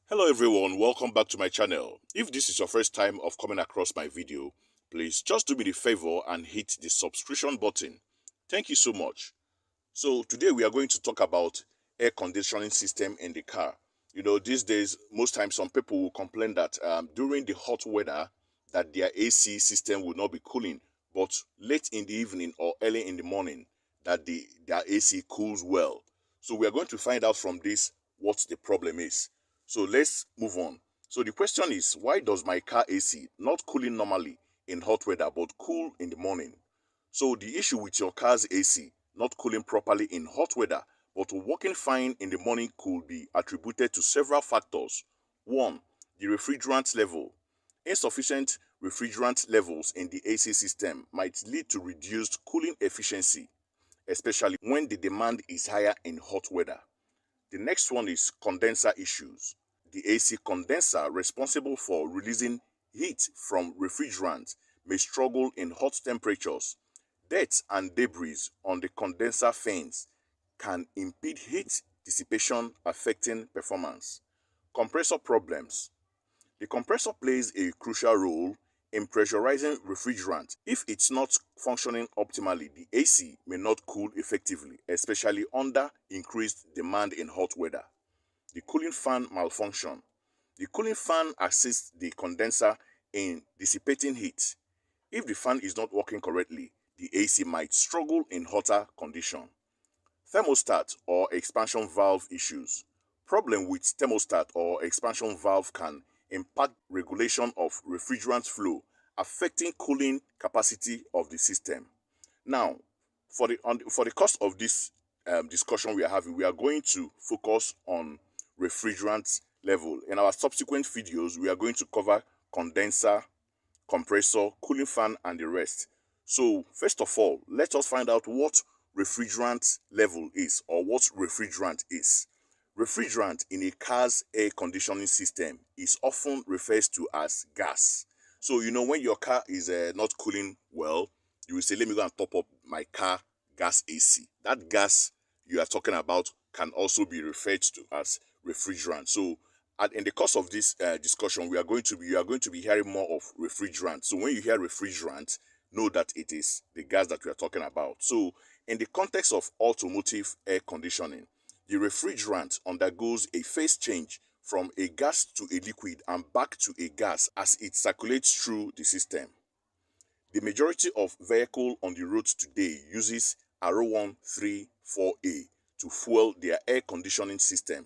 Hello everyone, welcome back to my channel. If this is your first time of coming across my video, please just do me the favor and hit the subscription button. Thank you so much. So today we are going to talk about air conditioning system in the car. You know, these days, most times some people will complain that during the hot weather that their AC system will not be cooling, but late in the evening or early in the morning that their AC cools well. So we are going to find out from this what the problem is. So let's move on. So the question is, why does my car AC not cooling normally in hot weather but cool in the morning? So the issue with your car's AC not cooling properly in hot weather but working fine in the morning could be attributed to several factors. 1. The refrigerant level. Insufficient refrigerant levels in the AC system might lead to reduced cooling efficiency, especially when the demand is higher in hot weather. The next one is condenser issues. The AC condenser responsible for releasing heat from refrigerant may struggle in hot temperatures. Dirt and debris on the condenser fans can impede heat dissipation, affecting performance. Compressor problems. The compressor plays a crucial role in pressurizing refrigerant. If it's not functioning optimally, the AC may not cool effectively, especially under increased demand in hot weather. The cooling fan malfunction. The cooling fan assists the condenser in dissipating heat. If the fan is not working correctly, the AC might struggle in hotter conditions. Thermostat or expansion valve issues. Problem with thermostat or expansion valve can impact regulation of refrigerant flow, affecting cooling capacity of the system. Now, for the course of this discussion we are having, we are going to focus on refrigerant level. In our subsequent videos, we are going to cover condenser, compressor, cooling fan, and the rest. So, first of all, let us find out what refrigerant level is, or what refrigerant is. Refrigerant in a car's air conditioning system is often referred to as gas. So, you know, when your car is not cooling well, you will say, let me go and top up my car gas AC. That gas you are talking about can also be referred to as refrigerant. So, in the course of this discussion, you are going to be hearing more of refrigerant. So when you hear refrigerant, know that it is the gas that we are talking about. So in the context of automotive air conditioning, the refrigerant undergoes a phase change from a gas to a liquid and back to a gas as it circulates through the system. The majority of vehicles on the roads today uses R134A to fuel their air conditioning system.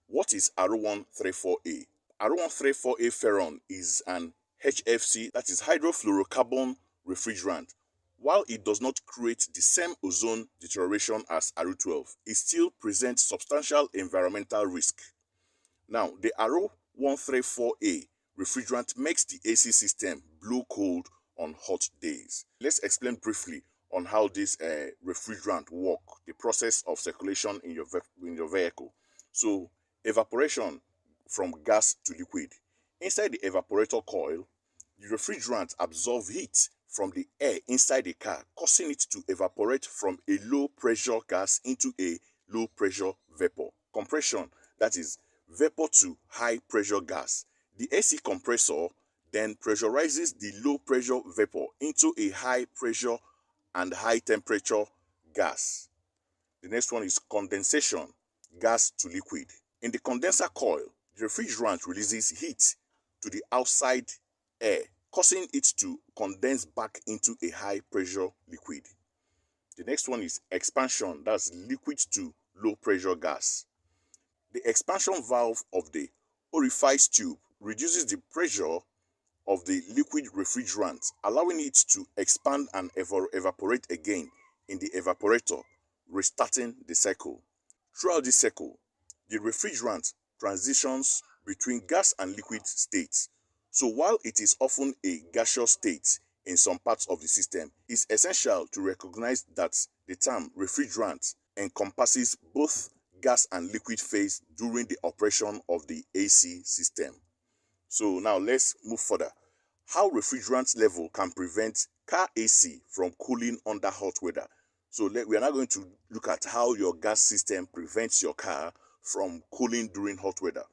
What is R134A? R134A ferron is an HFC, that is hydrofluorocarbon refrigerant. While it does not create the same ozone deterioration as R12, it still presents substantial environmental risk. Now, the R134A refrigerant makes the AC system blow cold on hot days. Let's explain briefly on how this refrigerant work, the process of circulation in your vehicle. So, evaporation from gas to liquid. Inside the evaporator coil, the refrigerant absorbs heat from the air inside the car, causing it to evaporate from a low pressure gas into a low pressure vapor. Compression, that is vapor to high pressure gas. The AC compressor then pressurizes the low pressure vapor into a high pressure and high temperature gas. The next one is condensation, gas to liquid. In the condenser coil, the refrigerant releases heat to the outside air, causing it to condense back into a high pressure liquid. The next one is expansion, that's liquid to low pressure gas. The expansion valve of the orifice tube reduces the pressure of the liquid refrigerant, allowing it to expand and evaporate again in the evaporator, restarting the cycle. Throughout this cycle, the refrigerant transitions between gas and liquid states. So while it is often a gaseous state in some parts of the system, it's essential to recognize that the term refrigerant encompasses both gas and liquid phase during the operation of the AC system. So now let's move further. How refrigerant level can prevent car AC from cooling under hot weather. So we are now going to look at how your gas system prevents your car from cooling during hot weather.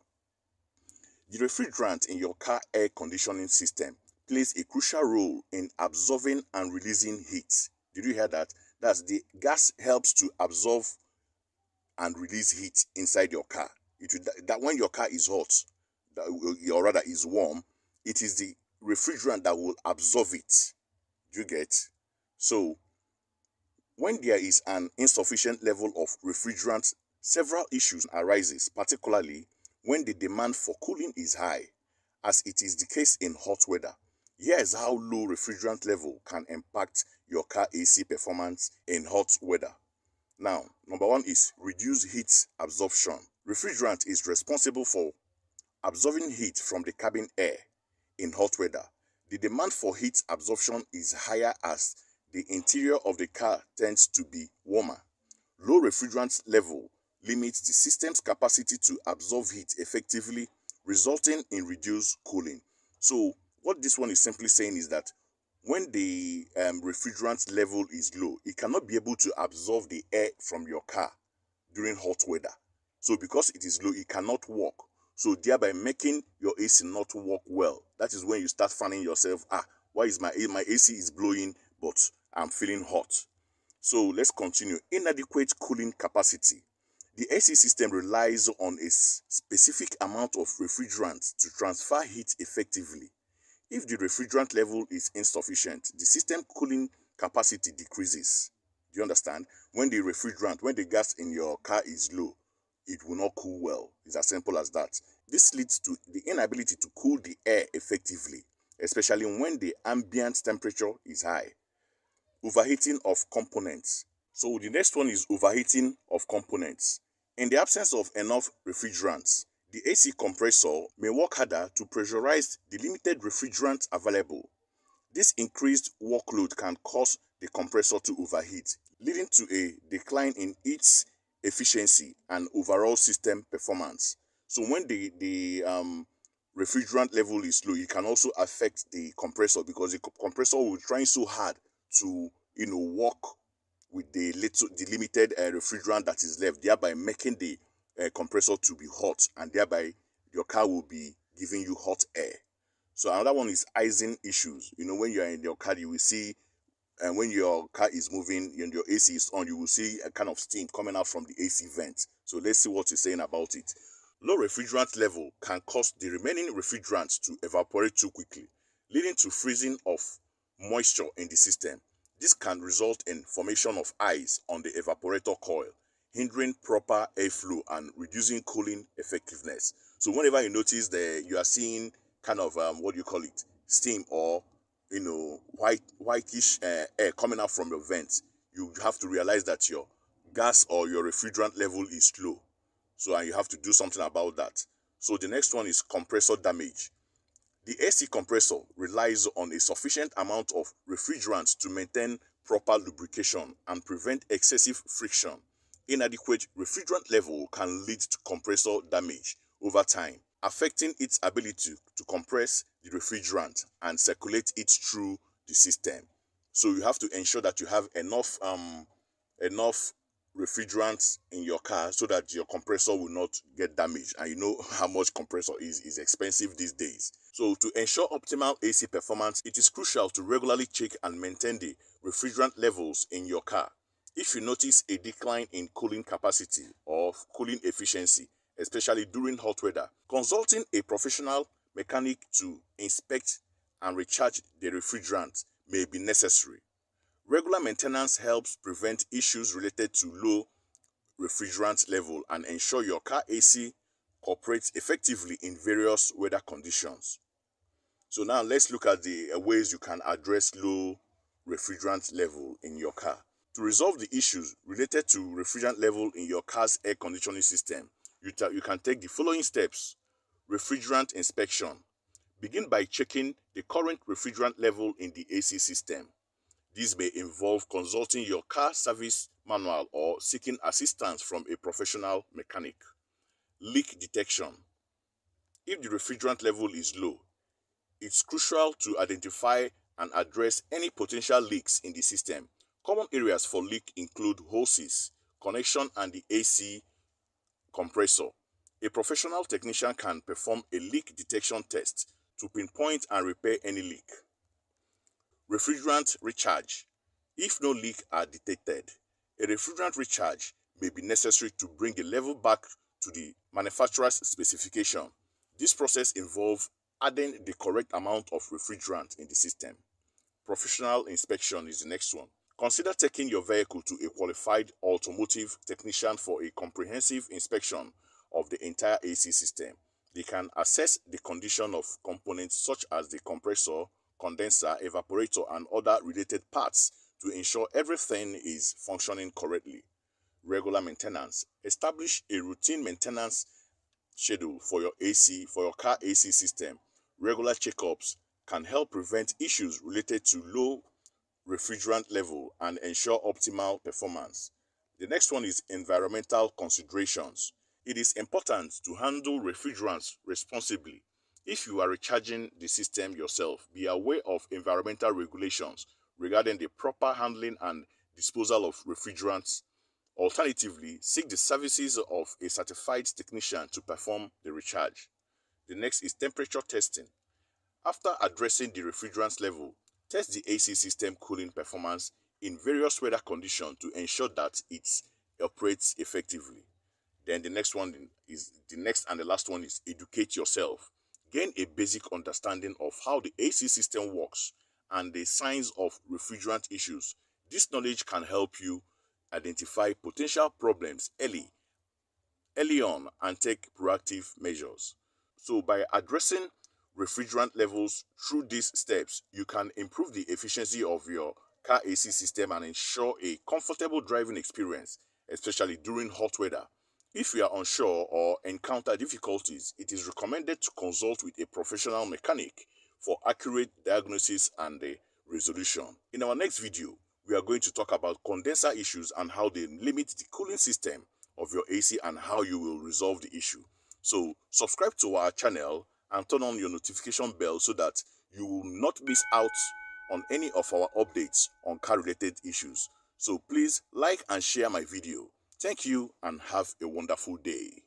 The refrigerant in your car air conditioning system plays a crucial role in absorbing and releasing heat. Did you hear that? That's the gas helps to absorb and release heat inside your car. That when your car is hot, or rather is warm, it is the refrigerant that will absorb it. Do you get? So when there is an insufficient level of refrigerant, several issues arises, particularly when the demand for cooling is high, as it is the case in hot weather. Here's how low refrigerant level can impact your car AC performance in hot weather. Now, number one is reduced heat absorption. Refrigerant is responsible for absorbing heat from the cabin air in hot weather. The demand for heat absorption is higher as the interior of the car tends to be warmer. Low refrigerant level limits the system's capacity to absorb heat effectively, resulting in reduced cooling. So what this one is simply saying is that when the refrigerant level is low, it cannot be able to absorb the air from your car during hot weather. So because it is low, it cannot work. So thereby making your AC not work well. That is when you start fanning yourself. Why is my AC is blowing, but I'm feeling hot? So let's continue. Inadequate cooling capacity. The AC system relies on a specific amount of refrigerant to transfer heat effectively. If the refrigerant level is insufficient, the system cooling capacity decreases. Do you understand? When the gas in your car is low, it will not cool well. It's as simple as that. This leads to the inability to cool the air effectively, especially when the ambient temperature is high. Overheating of components. So the next one is overheating of components. In the absence of enough refrigerants, the AC compressor may work harder to pressurize the limited refrigerant available. This increased workload can cause the compressor to overheat, leading to a decline in its efficiency and overall system performance. So when the refrigerant level is low, it can also affect the compressor because the compressor will try so hard to work with the limited refrigerant that is left, thereby making the compressor to be hot, and thereby your car will be giving you hot air. So another one is icing issues. When you are in your car, you will see, and when your car is moving and your AC is on, you will see a kind of steam coming out from the AC vent. So let's see what you're saying about it. Low refrigerant level can cause the remaining refrigerants to evaporate too quickly, leading to freezing of moisture in the system. This can result in formation of ice on the evaporator coil, hindering proper airflow and reducing cooling effectiveness. So whenever you notice that you are seeing kind of steam, or whitish air coming out from your vents, you have to realize that your gas or your refrigerant level is low. So and you have to do something about that. So the next one is compressor damage. The AC compressor relies on a sufficient amount of refrigerant to maintain proper lubrication and prevent excessive friction. Inadequate refrigerant level can lead to compressor damage over time, affecting its ability to compress the refrigerant and circulate it through the system. So you have to ensure that you have enough refrigerant in your car so that your compressor will not get damaged. And you know how much compressor is expensive these days. So to ensure optimal AC performance, it is crucial to regularly check and maintain the refrigerant levels in your car. If you notice a decline in cooling capacity or cooling efficiency, especially during hot weather, consulting a professional mechanic to inspect and recharge the refrigerant may be necessary. Regular maintenance helps prevent issues related to low refrigerant level and ensure your car AC cooperates effectively in various weather conditions. So now let's look at the ways you can address low refrigerant level in your car. To resolve the issues related to refrigerant level in your car's air conditioning system, you can take the following steps. Refrigerant inspection. Begin by checking the current refrigerant level in the AC system. This may involve consulting your car service manual or seeking assistance from a professional mechanic. Leak detection. If the refrigerant level is low, it's crucial to identify and address any potential leaks in the system. Common areas for leak include hoses, connection, and the AC compressor. A professional technician can perform a leak detection test to pinpoint and repair any leak. Refrigerant recharge. If no leak are detected, a refrigerant recharge may be necessary to bring the level back to the manufacturer's specification. This process involves adding the correct amount of refrigerant in the system. Professional inspection is the next one. Consider taking your vehicle to a qualified automotive technician for a comprehensive inspection of the entire AC system. They can assess the condition of components such as the compressor, condenser, evaporator, and other related parts to ensure everything is functioning correctly. Regular maintenance. Establish a routine maintenance schedule for your car AC system. Regular checkups can help prevent issues related to low refrigerant level and ensure optimal performance. The next one is environmental considerations. It is important to handle refrigerants responsibly. If you are recharging the system yourself, be aware of environmental regulations regarding the proper handling and disposal of refrigerants. Alternatively, seek the services of a certified technician to perform the recharge. The next is temperature testing. After addressing the refrigerant level, test the AC system cooling performance in various weather conditions to ensure that it operates effectively. Then the next and the last one is educate yourself. Gain a basic understanding of how the AC system works and the signs of refrigerant issues. This knowledge can help you identify potential problems early on and take proactive measures. So by addressing refrigerant levels through these steps, you can improve the efficiency of your car AC system and ensure a comfortable driving experience, especially during hot weather. If you are unsure or encounter difficulties, it is recommended to consult with a professional mechanic for accurate diagnosis and resolution. In our next video, we are going to talk about condenser issues and how they limit the cooling system of your AC and how you will resolve the issue. So subscribe to our channel and turn on your notification bell so that you will not miss out on any of our updates on car related issues. So please like and share my video. Thank you and have a wonderful day.